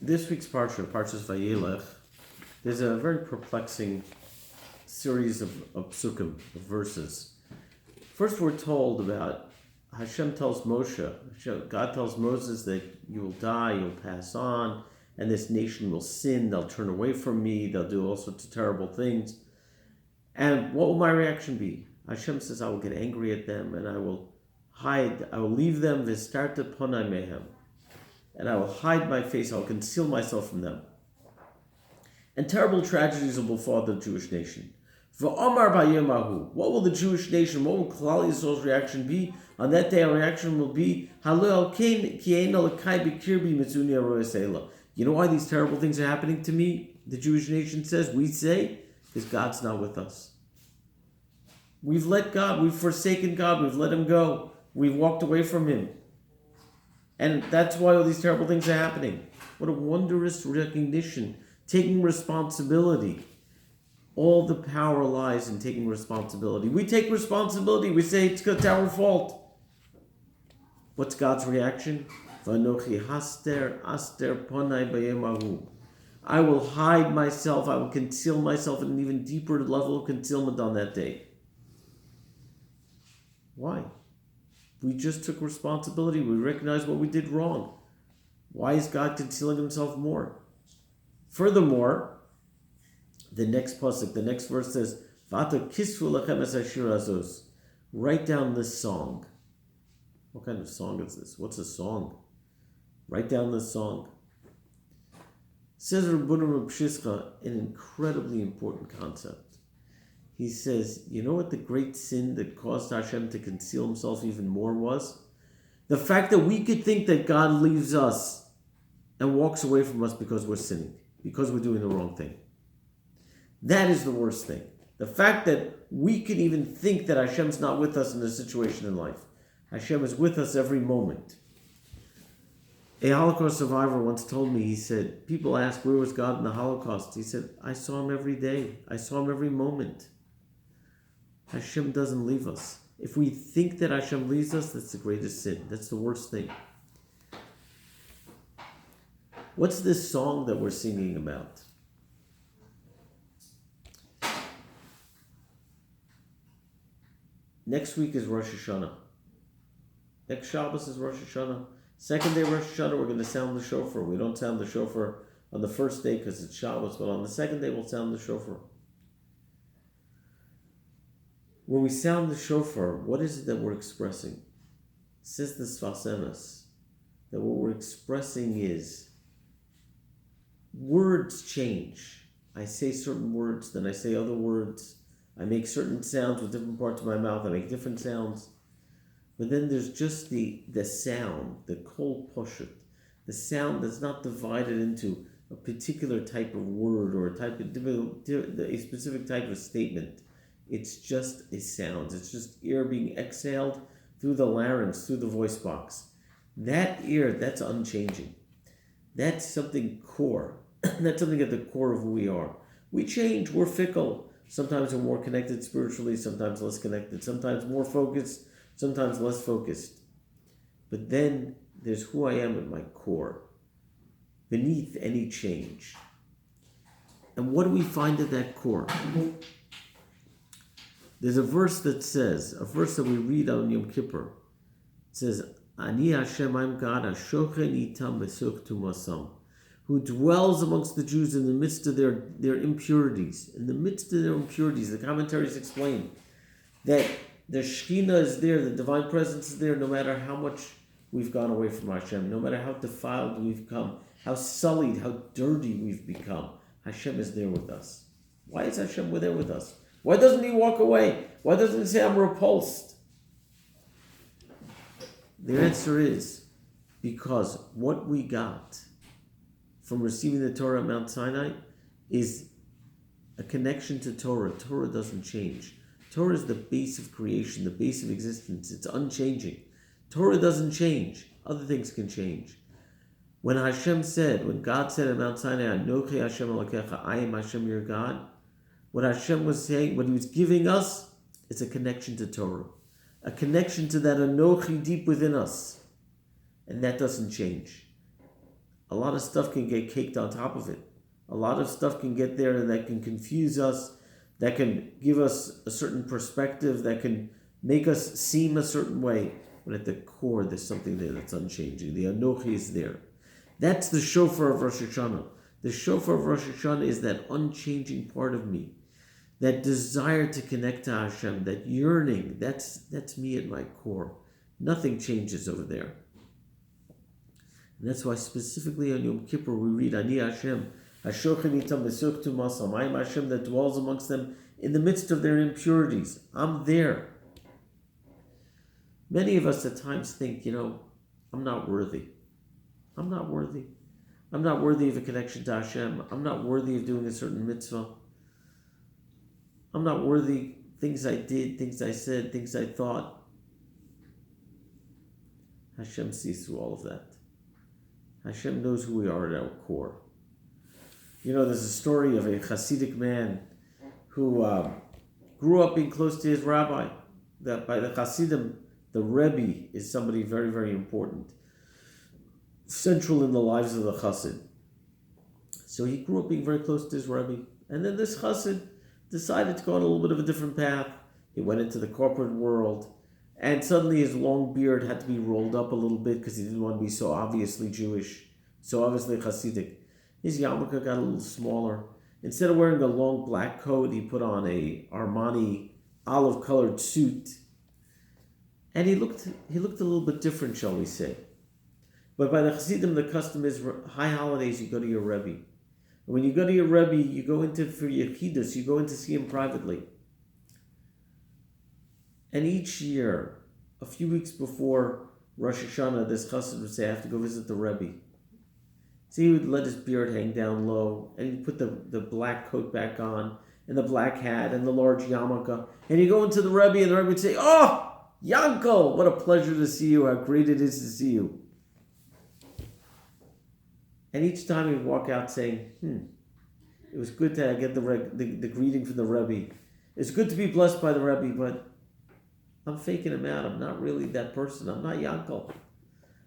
This week's Parsha, Parshas Vayelech, there's a very perplexing series of psukim, of verses. First we're told about Hashem tells Moshe, God tells Moses that you will die, you'll pass on, and this nation will sin, they'll turn away from me, they'll do all sorts of terrible things. And what will my reaction be? Hashem says, I will get angry at them and I will leave them, Vistarta Ponai Mehem. And I will hide my face, I will conceal myself from them. And terrible tragedies will befall the Jewish nation. V'omar b'yemahu. What will the Jewish nation, what will Klal Yisrael's reaction be? On that day, our reaction will be, you know why these terrible things are happening to me? The Jewish nation says, we say, because God's not with us. We've let God, we've forsaken God, we've let Him go. We've walked away from Him. And that's why all these terrible things are happening. What a wondrous recognition, taking responsibility. All the power lies in taking responsibility. We take responsibility, we say it's our fault. What's God's reaction? Vanochi haster aster ponai b'yemahu. I will hide myself, I will conceal myself at an even deeper level of concealment on that day. Why? We just took responsibility. We recognized what we did wrong. Why is God concealing Himself more? Furthermore, the next pasuk, the next verse says, "V'ata kisvu lechem es hashir azos." Write down this song. What kind of song is this? What's a song? Write down this song. Says Rabbeinu Reb Shishcha, an incredibly important concept. He says, you know what the great sin that caused Hashem to conceal Himself even more was? The fact that we could think that God leaves us and walks away from us because we're sinning, because we're doing the wrong thing. That is the worst thing. The fact that we could even think that Hashem's not with us in a situation in life. Hashem is with us every moment. A Holocaust survivor once told me, he said, people ask, where was God in the Holocaust? He said, I saw Him every day. I saw Him every moment. Hashem doesn't leave us. If we think that Hashem leaves us, that's the greatest sin. That's the worst thing. What's this song that we're singing about? Next week is Rosh Hashanah. Next Shabbos is Rosh Hashanah. Second day Rosh Hashanah, we're going to sound the shofar. We don't sound the shofar on the first day because it's Shabbos, but on the second day we'll sound the shofar. When we sound the shofar, what is it that we're expressing? It says the Sfas Emes, that what we're expressing is words change. I say certain words, then I say other words. I make certain sounds with different parts of my mouth. I make different sounds. But then there's just the sound, the kol poshut, the sound that's not divided into a particular type of word or a specific type of statement. It's just a sound. It's just air being exhaled through the larynx, through the voice box. That air, that's unchanging. That's something core. That's something at the core of who we are. We change. We're fickle. Sometimes we're more connected spiritually, sometimes less connected, sometimes more focused, sometimes less focused. But then there's who I am at my core, beneath any change. And what do we find at that core? There's a verse that we read on Yom Kippur. It says, Ani Hashem, I'm God, Hashochen itam besuk tumasam, who dwells amongst the Jews in the midst of their impurities. In the midst of their impurities, the commentaries explain that the Shekhinah is there, the divine presence is there, no matter how much we've gone away from Hashem, no matter how defiled we've become, how sullied, how dirty we've become. Hashem is there with us. Why is Hashem there with us? Why doesn't He walk away? Why doesn't He say, I'm repulsed? The answer is because what we got from receiving the Torah at Mount Sinai is a connection to Torah. Torah doesn't change. Torah is the base of creation, the base of existence. It's unchanging. Torah doesn't change. Other things can change. When God said at Mount Sinai, Anochi Hashem Elokecha, I am Hashem your God, what Hashem was saying, what He was giving us, is a connection to Torah. A connection to that Anochi deep within us. And that doesn't change. a lot of stuff can get caked on top of it. A lot of stuff can get there and that can confuse us, that can give us a certain perspective, that can make us seem a certain way. But at the core, there's something there that's unchanging. The Anochi is there. That's the shofar of Rosh Hashanah. The shofar of Rosh Hashanah is that unchanging part of me, that desire to connect to Hashem, that yearning. That's me at my core. Nothing changes over there. And that's why specifically on Yom Kippur we read Ani Hashem, Hashochen itam v'suktu masam. I am Hashem that dwells amongst them in the midst of their impurities. I'm there. Many of us at times think, I'm not worthy. I'm not worthy. I'm not worthy of a connection to Hashem. I'm not worthy of doing a certain mitzvah. I'm not worthy. Things I did, things I said, things I thought. Hashem sees through all of that. Hashem knows who we are at our core. There's a story of a Hasidic man who grew up being close to his rabbi. That by the Hasidim, the Rebbe is somebody very, very important, central in the lives of the Chassid. So he grew up being very close to his Rebbe. And then this Chassid decided to go on a little bit of a different path. He went into the corporate world, and suddenly his long beard had to be rolled up a little bit because he didn't want to be so obviously Jewish, so obviously Hasidic. His yarmulke got a little smaller. Instead of wearing a long black coat, he put on a Armani olive-colored suit. And he looked a little bit different, shall we say. But by the Hasidim, the custom is high holidays, you go to your Rebbe. And when you go to your Rebbe, you go into for Yechidus, you go in to see him privately. And each year, a few weeks before Rosh Hashanah, this Chassid would say, I have to go visit the Rebbe. So he would let his beard hang down low, and he'd put the black coat back on, and the black hat, and the large yarmulke. And he'd go into the Rebbe, and the Rebbe would say, Oh, Yankel, what a pleasure to see you. How great it is to see you. And each time he'd walk out saying, it was good to get the greeting from the Rebbe. It's good to be blessed by the Rebbe, but I'm faking him out. I'm not really that person. I'm not Yankel.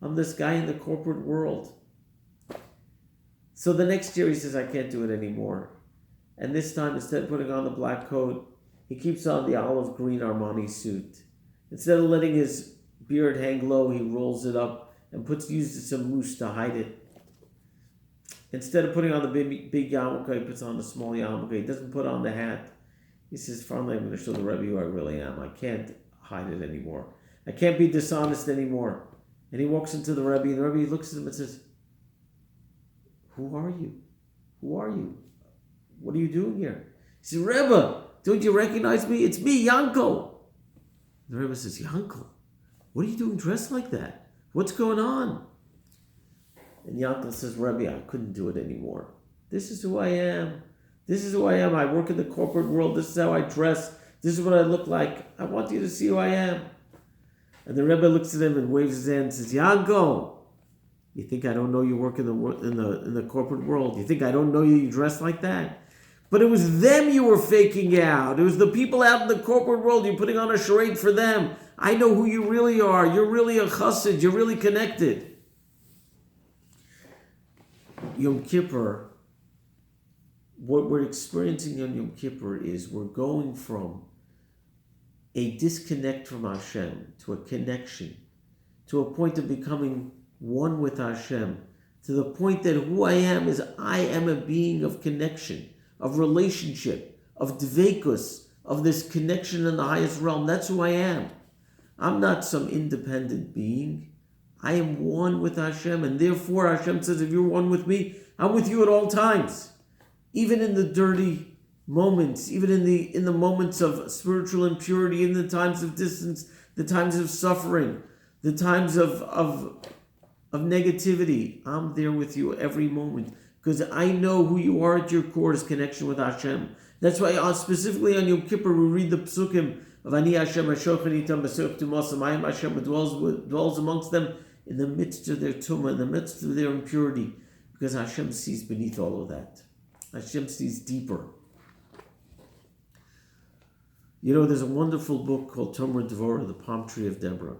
I'm this guy in the corporate world. So the next year he says, I can't do it anymore. And this time, instead of putting on the black coat, he keeps on the olive green Armani suit. Instead of letting his beard hang low, he rolls it up and uses some mousse to hide it. Instead of putting on the big yarmulke, he puts on the small yarmulke. He doesn't put on the hat. He says, finally, I'm going to show the Rebbe who I really am. I can't hide it anymore. I can't be dishonest anymore. And he walks into the Rebbe, and the Rebbe looks at him and says, Who are you? Who are you? What are you doing here? He says, Rebbe, don't you recognize me? It's me, Yankel. The Rebbe says, Yankel, what are you doing dressed like that? What's going on? And Yankel says, Rebbe, I couldn't do it anymore. This is who I am. This is who I am. I work in the corporate world. This is how I dress. This is what I look like. I want you to see who I am. And the Rebbe looks at him and waves his hand and says, Yankel, you think I don't know you work in the corporate world? You think I don't know you dress like that? But it was them you were faking out. It was the people out in the corporate world. You're putting on a charade for them. I know who you really are. You're really a chassid. You're really connected. Yom Kippur, what we're experiencing on Yom Kippur is we're going from a disconnect from Hashem to a connection, to a point of becoming one with Hashem, to the point that who I am is I am a being of connection, of relationship, of dveikus, of this connection in the highest realm. That's who I am. I'm not some independent being. I am one with Hashem, and therefore Hashem says, if you're one with me, I'm with you at all times. Even in the dirty moments, even in the moments of spiritual impurity, in the times of distance, the times of suffering, the times of negativity, I'm there with you every moment. Because I know who you are at your core is connection with Hashem. That's why specifically on Yom Kippur we read the psukim of Ani Hashem Hashochan itam v'suktu masam. I am Hashem who dwells amongst them in the midst of their tumah, in the midst of their impurity. Because Hashem sees beneath all of that. Hashem sees deeper. There's a wonderful book called Tomer Dvorah, The Palm Tree of Deborah.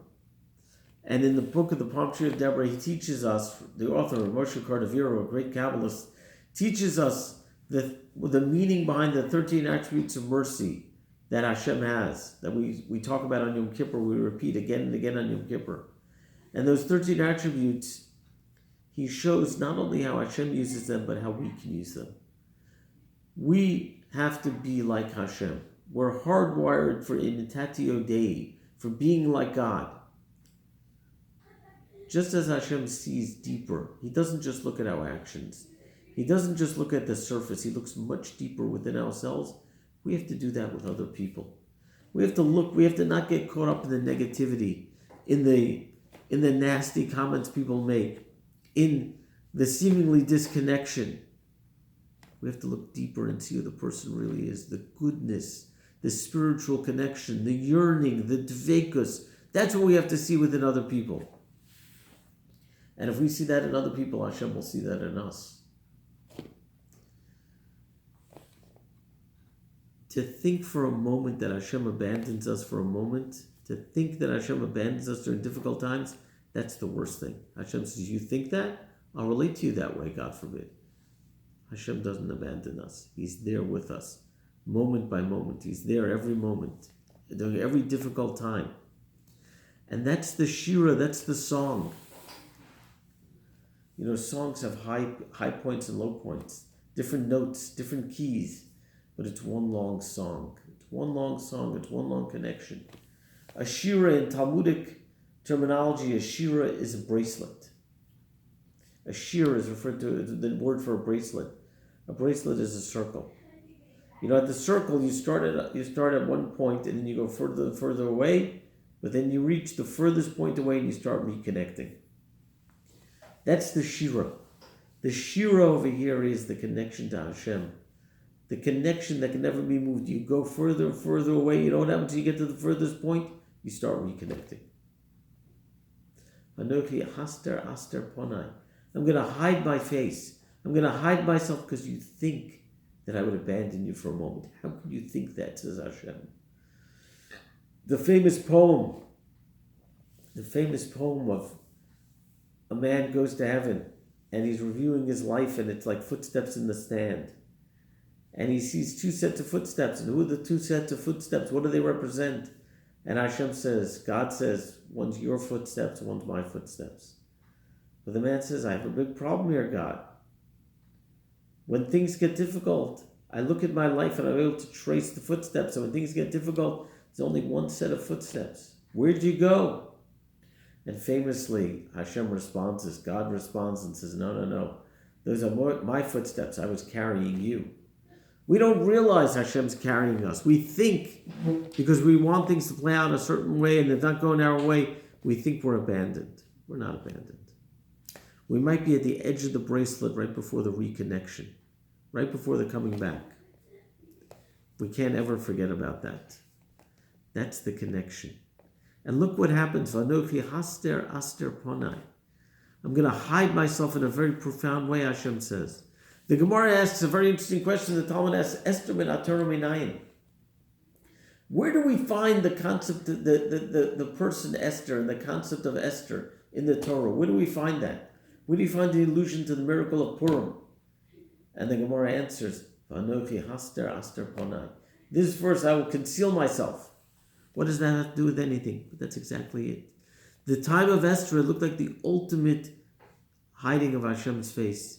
And in the book of the Palm Tree of Deborah, he teaches us, the author of Moshe Cardaviro, a great Kabbalist, teaches us the meaning behind the 13 attributes of mercy that Hashem has, that we talk about on Yom Kippur, we repeat again and again on Yom Kippur. And those 13 attributes, he shows not only how Hashem uses them, but how we can use them. We have to be like Hashem. We're hardwired for imitatio Dei, for being like God. Just as Hashem sees deeper, he doesn't just look at our actions. He doesn't just look at the surface. He looks much deeper within ourselves. We have to do that with other people. We have to not get caught up in the negativity, in the nasty comments people make, in the seemingly disconnection. We have to look deeper and see who the person really is, the goodness, the spiritual connection, the yearning, the dveikus. That's what we have to see within other people. And if we see that in other people, Hashem will see that in us. To think for a moment that Hashem abandons us for a moment, to think that Hashem abandons us during difficult times, that's the worst thing. Hashem says, you think that? I'll relate to you that way, God forbid. Hashem doesn't abandon us. He's there with us, moment by moment. He's there every moment, during every difficult time. And that's the shira, that's the song. You know, songs have high points and low points, different notes, different keys, but it's one long song. It's one long song, it's one long connection. A shira in Talmudic terminology, a shira is a bracelet. A shira is referred to, the word for a bracelet. A bracelet is a circle. You know, at the circle, you start at one point and then you go further and further away, but then you reach the furthest point away and you start reconnecting. That's the shira. The shira over here is the connection to Hashem. The connection that can never be moved. You go further and further away. You know what happens when you get to the furthest point? You start reconnecting. Anochi haster aster ponai. I'm going to hide my face. I'm going to hide myself because you think that I would abandon you for a moment. How can you think that, says Hashem? The famous poem of a man goes to heaven and he's reviewing his life and it's like footsteps in the stand. And he sees two sets of footsteps. And who are the two sets of footsteps? What do they represent? And Hashem says, God says, one's your footsteps, one's my footsteps. But the man says, I have a big problem here, God. When things get difficult, I look at my life and I'm able to trace the footsteps. So when things get difficult, there's only one set of footsteps. Where'd you go? And famously, Hashem responds, God responds and says, no. Those are my footsteps. I was carrying you. We don't realize Hashem's carrying us. We think, because we want things to play out a certain way and they're not going our way, we think we're abandoned. We're not abandoned. We might be at the edge of the bracelet right before the reconnection, right before the coming back. We can't ever forget about that. That's the connection. And look what happens. Vanochi haster aster ponai. I'm going to hide myself in a very profound way, Hashem says. The Gemara asks a very interesting question. The Talmud asks, Esther min Torah minayin. Where do we find the concept, the person Esther and the concept of Esther in the Torah? Where do we find that? Where do you find the allusion to the miracle of Purim? And the Gemara answers, Vanochi haster aster ponai. This verse, I will conceal myself. What does that have to do with anything? But that's exactly it. The time of Esther, it looked like the ultimate hiding of Hashem's face.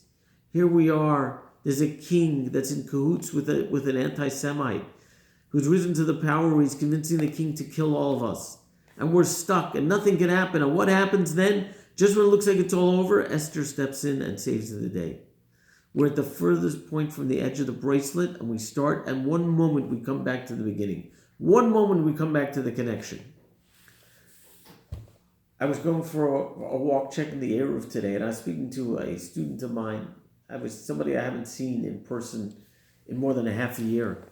Here we are. There's a king that's in cahoots with an anti-Semite who's risen to the power where he's convincing the king to kill all of us. And we're stuck and nothing can happen. And what happens then? Just when it looks like it's all over, Esther steps in and saves the day. We're at the furthest point from the edge of the bracelet and we start, and one moment we come back to the beginning. One moment we come back to the connection. I was going for a walk checking the Eruv today, and I was speaking to a student of mine. Somebody I haven't seen in person in more than a half a year.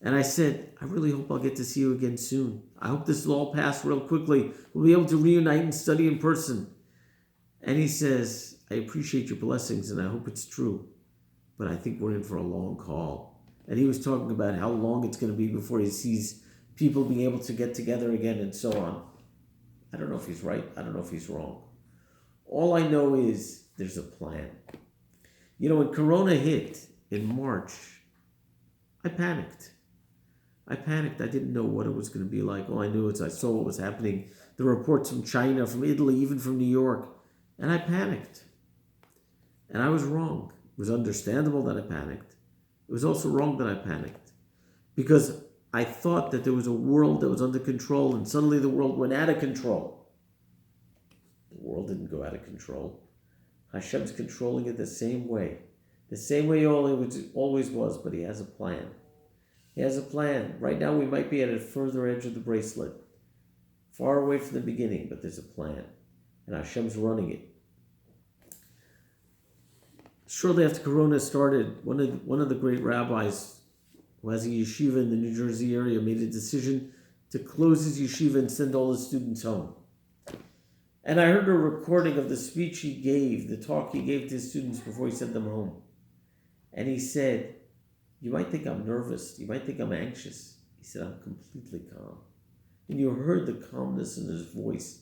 And I said, I really hope I'll get to see you again soon. I hope this will all pass real quickly. We'll be able to reunite and study in person. And he says, I appreciate your blessings and I hope it's true, but I think we're in for a long haul. And he was talking about how long it's going to be before he sees people being able to get together again and so on. I don't know if he's right. I don't know if he's wrong. All I know is there's a plan. You know, when Corona hit in March, I panicked. I didn't know what it was going to be like. All I knew is I saw what was happening. The reports from China, from Italy, even from New York. And I panicked. And I was wrong. It was understandable that I panicked. It was also wrong that I panicked. Because I thought that there was a world that was under control, and suddenly the world went out of control. The world didn't go out of control. Hashem's controlling it the same way. The same way it always was, but he has a plan. He has a plan. Right now we might be at a further edge of the bracelet, far away from the beginning, but there's a plan. And Hashem's running it. Shortly after Corona started, one of the great rabbis who has a yeshiva in the New Jersey area made a decision to close his yeshiva and send all his students home. And I heard a recording of the speech he gave, the talk he gave to his students before he sent them home. And he said, you might think I'm nervous. You might think I'm anxious. He said, I'm completely calm. And you heard the calmness in his voice.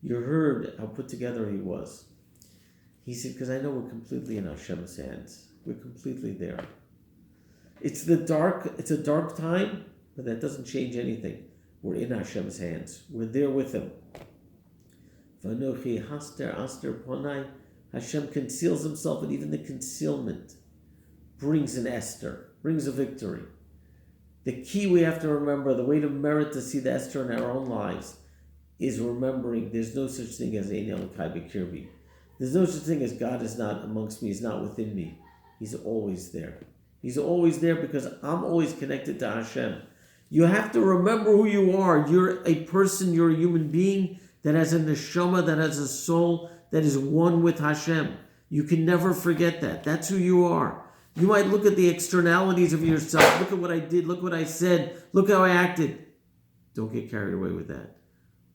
You heard how put together he was. He said, because I know we're completely in Hashem's hands. We're completely there. It's a dark time, but that doesn't change anything. We're in Hashem's hands. We're there with him. Vanochi haster aster ponai. Hashem conceals himself, and even the concealment brings an Esther, brings a victory. The key we have to remember, the way to merit to see the Esther in our own lives, is remembering there's no such thing as Ein Elokai B'Kirbi. There's no such thing as God is not amongst me, he's not within me. He's always there. He's always there because I'm always connected to Hashem. You have to remember who you are. You're a person, you're a human being that has a neshama, that has a soul, that is one with Hashem. You can never forget that. That's who you are. You might look at the externalities of yourself. Look at what I did. Look what I said. Look how I acted. Don't get carried away with that.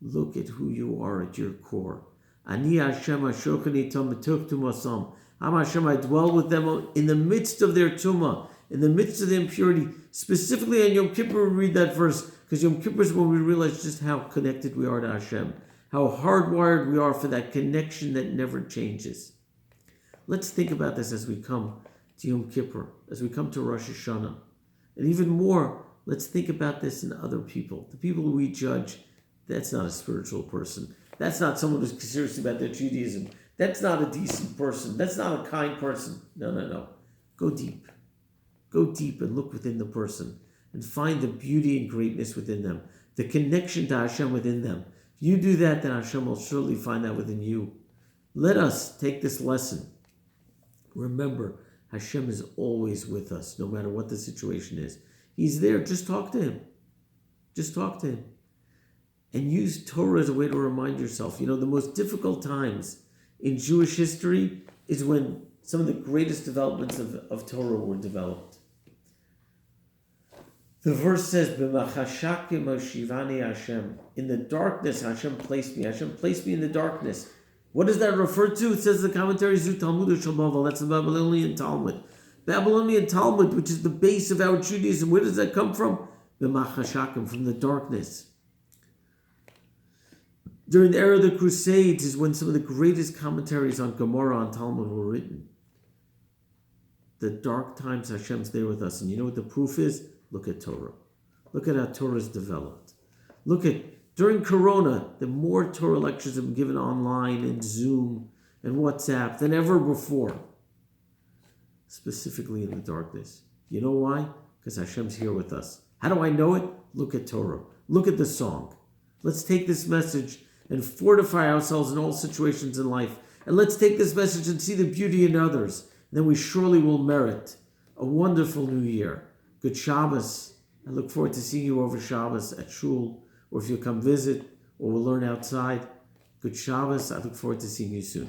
Look at who you are at your core. Ani Hashem Ashochani Tamatuk Tumasam. I'm Hashem, I dwell with them in the midst of their tumah, in the midst of the impurity. Specifically on Yom Kippur, we read that verse, because Yom Kippur is when we realize just how connected we are to Hashem, how hardwired we are for that connection that never changes. Let's think about this as we come to Yom Kippur, as we come to Rosh Hashanah. And even more, let's think about this in other people. The people who we judge, that's not a spiritual person. That's not someone who's serious about their Judaism. That's not a decent person. That's not a kind person. No. Go deep. Go deep and look within the person and find the beauty and greatness within them, the connection to Hashem within them. If you do that, then Hashem will surely find that within you. Let us take this lesson. Remember, Hashem is always with us, no matter what the situation is. He's there. Just talk to him. Just talk to him. And use Torah as a way to remind yourself. You know, the most difficult times in Jewish history is when some of the greatest developments of Torah were developed. The verse says, "B'machashakim Shivani Hashem." In the darkness, Hashem placed me. Hashem placed me in the darkness. What does that refer to? It says in the commentary, Zu Talmud Shalmaval. That's the Babylonian Talmud. Babylonian Talmud, which is the base of our Judaism. Where does that come from? B'machashakim, from the darkness. During the era of the Crusades is when some of the greatest commentaries on Gemara and Talmud were written. The dark times, Hashem's there with us. And you know what the proof is? Look at Torah. Look at how Torah is developed. Look at, during Corona, the more Torah lectures have been given online and Zoom and WhatsApp than ever before. Specifically in the darkness. You know why? Because Hashem's here with us. How do I know it? Look at Torah. Look at the song. Let's take this message and fortify ourselves in all situations in life. And let's take this message and see the beauty in others. And then we surely will merit a wonderful new year. Good Shabbos. I look forward to seeing you over Shabbos at Shul, or if you'll come visit, or we'll learn outside. Good Shabbos. I look forward to seeing you soon.